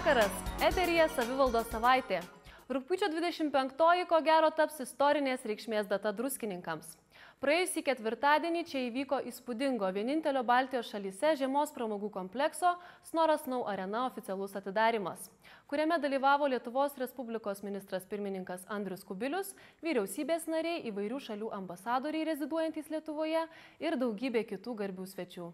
vakaras, eteryje savivaldos savaitė. Rugpjūčio 25-oji ko gero taps istorinės reikšmės data druskininkams. Praėjusį ketvirtadienį čia įvyko įspūdingo vienintelio Baltijos šalyse žiemos pramogų komplekso Snoras Nau Arena oficialus atidarimas, kuriame dalyvavo Lietuvos Respublikos ministras pirmininkas Andrius Kubilius, vyriausybės nariai, įvairių šalių ambasadoriai reziduojantys Lietuvoje ir daugybė kitų garbių svečių.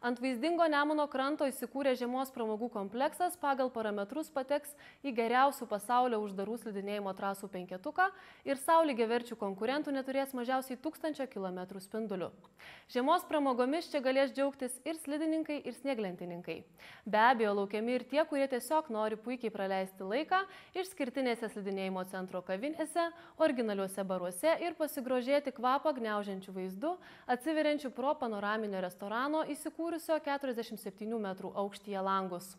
Ant vaizdingo Nemuno kranto įsikūrė žiemos pramogų kompleksas pagal parametrus pateks į geriausių pasaulio uždarų slidinėjimo trasų penketuką ir saulygiaverčių konkurentų neturės mažiausiai 1000 km spinduliu. Žiemos pramogomis čia galės džiaugtis ir slidininkai, ir snieglentininkai. Be abejo, laukiami ir tie, kurie tiesiog nori puikiai praleisti laiką išskirtinėse slidinėjimo centro kavinėse, originaliuose baruose ir pasigrožėti kvapą gniaužiančių vaizdų, atsiveriančių pro panoraminio restorano įsikūrusio 47 metrų aukštyje langus.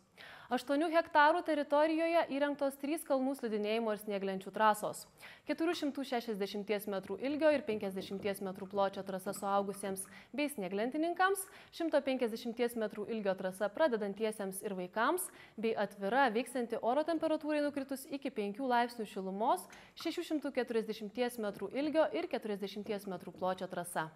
8 hektarų teritorijoje įrengtos 3 kalnų slidinėjimo ir snieglenčių trasos. 460 metrų ilgio ir 50 metrų pločio trasa suaugusiems bei snieglentininkams, 150 metrų ilgio trasa pradedantiesiems ir vaikams, bei atvira veiksianti oro temperatūrai nukritus iki 5 laipsnių šilumos, 640 metrų ilgio ir 40 metrų pločio trasa.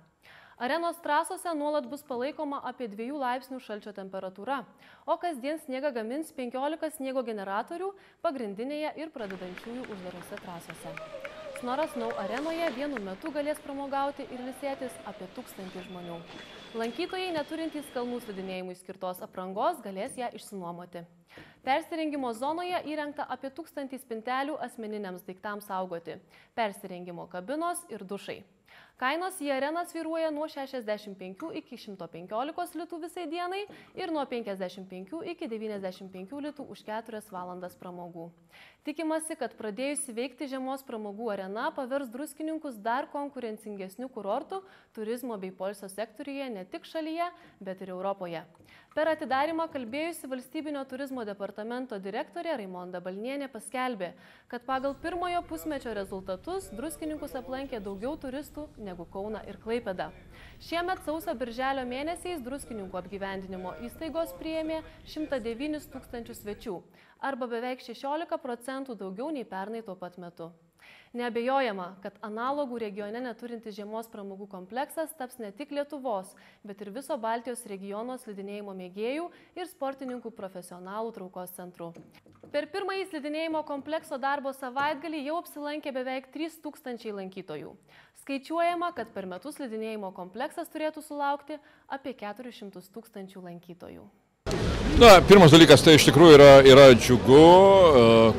Arenos trasose nuolat bus palaikoma apie 2 laipsnių šalčio temperatūra, o kasdien sniegą gamins 15 sniego generatorių pagrindinėje ir pradedančiųjų uždarose trasose. Snoras Nau Arenoje vienu metu galės pramogauti ir ilsėtis apie 1000 žmonių. Lankytojai, neturintys kalnų slidinėjimui skirtos aprangos, galės ją išsinuomoti. Persirengimo zonoje įrengta apie 1000 spintelių asmeniniams daiktams saugoti, persirengimo kabinos ir dušai. Kainos į areną svyruoja nuo 65 iki 115 litų visai dienai ir nuo 55 iki 95 litų už 4 valandas pramogų. Tikimasi, kad pradėjusi veikti žiemos pramogų arena pavers druskininkus dar konkurencingesnių kurortų turizmo bei poilsio sektoriuje ne tik šalyje, bet ir Europoje. Per atidarimą kalbėjusi Valstybinio turizmo departamento direktorė Raimonda Balnienė paskelbė, kad pagal pirmojo pusmečio rezultatus druskininkus aplankė daugiau turistų negu Kauną ir Klaipėdą. Šiemet sausio-birželio mėnesiais druskininkų apgyvendinimo įstaigos priėmė 109 000 svečių, arba beveik 16% daugiau nei pernai tuo pat metu. Neabejojama, kad analogų regione neturintis žiemos pramogų kompleksas taps ne tik Lietuvos, bet ir viso Baltijos regiono slidinėjimo mėgėjų ir sportininkų profesionalų traukos centru. Per pirmąjį slidinėjimo komplekso darbo savaitgalį jau apsilankė beveik 3000 lankytojų. Skaičiuojama, kad per metus slidinėjimo kompleksas turėtų sulaukti apie 400 000 lankytojų. Pirmas dalykas, tai iš tikrųjų yra džiugu,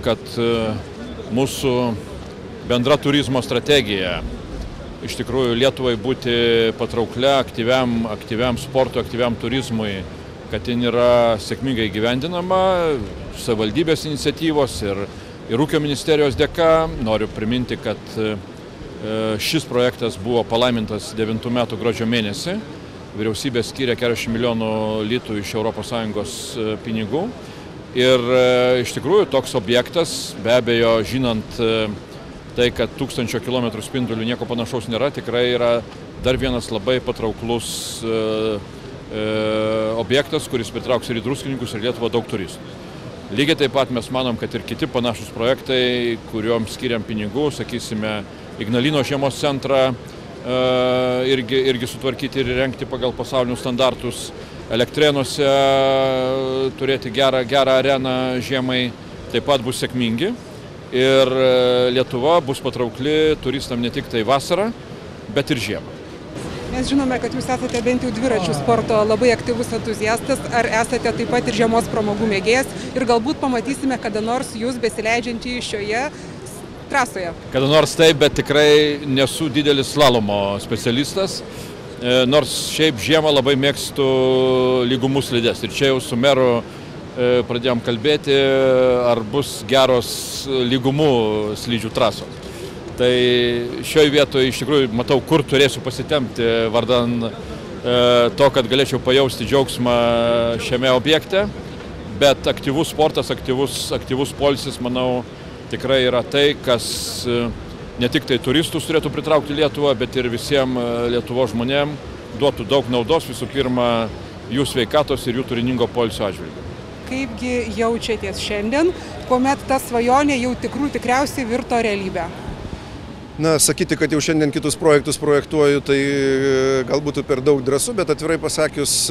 kad mūsų bendra turizmo strategija iš tikrųjų Lietuvai būti patrauklia aktyviam sportui, aktyviam turizmui, kad jin yra sėkmingai gyvendinama savivaldybės iniciatyvos ir ūkio ministerijos dėka. Noriu priminti, kad šis projektas buvo palaimintas 9 metų gruodžio mėnesį. Vyriausybė skyrė 40 milijonų litų iš ES pinigų. Ir iš tikrųjų toks objektas, be abejo, žinant tai, kad 1000 km spindulių nieko panašaus nėra, tikrai yra dar vienas labai patrauklus objektas, kuris pritrauks ir į druskininkus, ir Lietuvą daug turistų. Lygiai taip pat mes manom, kad ir kiti panašus projektai, kuriuoms skiriam pinigų, sakysime, Ignalinos žiemos centrą irgi sutvarkyti ir įrengti pagal pasaulinius standartus, Elektrėnuose turėti gerą areną žiemai, taip pat bus sėkmingi. Ir Lietuva bus patraukli turistam ne tik tai vasarą, bet ir žiemą. Mes žinome, kad jūs esate bent jau dviračių sporto labai aktyvus entuziastas. Ar esate taip pat ir žiemos pramogų mėgėjas ir galbūt pamatysime kada nors jūs besileidžiantį šioje trasoje? Kada nors taip, bet tikrai nesu didelis slalomo specialistas, nors šiaip žiemą labai mėgstu lygumų slides. Ir čia jau su meru pradėjom kalbėti, ar bus geros lygumų slidžių trasos. Tai šioje vietoje iš tikrųjų matau, kur turėsiu pasitempti vardan to, kad galėčiau pajausti džiaugsmą šiame objekte. Bet aktyvus sportas, aktyvus poilsis, manau, tikrai yra tai, kas ne tik tai turistus turėtų pritraukti Lietuvą, bet ir visiems Lietuvos žmonėms duotų daug naudos, visų pirma, jų sveikatos ir jų turiningo poilsio atžvilgiu. kaipgi jaučiatės šiandien, kuomet ta svajonė jau tikriausiai virto realybę? Na, sakyti, kad jau šiandien kitus projektus projektuoju, tai gal būtų per daug drąsu, bet atvirai pasakius,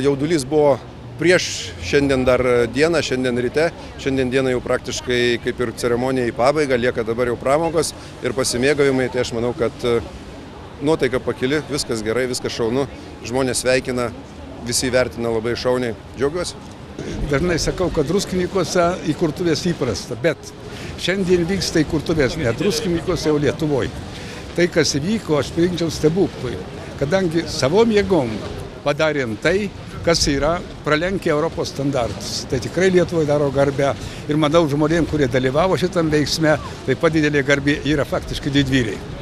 jaudulys buvo prieš šiandien dar dieną, šiandien ryte. Šiandien dieną jau praktiškai kaip ir ceremonija į pabaigą, lieka dabar jau pramogos ir pasimėgavimai. Tai aš manau, kad nuotaika pakili, viskas gerai, viskas šaunu, žmonės sveikina, visi vertina labai šauniai. Džiaugiuosi. Dažnai sakau, kad druskininkuose įkurtuvės įprasta, bet šiandien vyksta įkurtuvės ne druskininkuose, o Lietuvoje. Tai, kas įvyko, aš priimčiau stebuklui, kadangi savom jėgom padarėm tai, kas yra pralenkę Europos standartus. Tai tikrai Lietuvoje daro garbę ir manau žmonėm, kurie dalyvavo šitam veiksme, taip pat didelė garbė yra faktiškai didvyriai.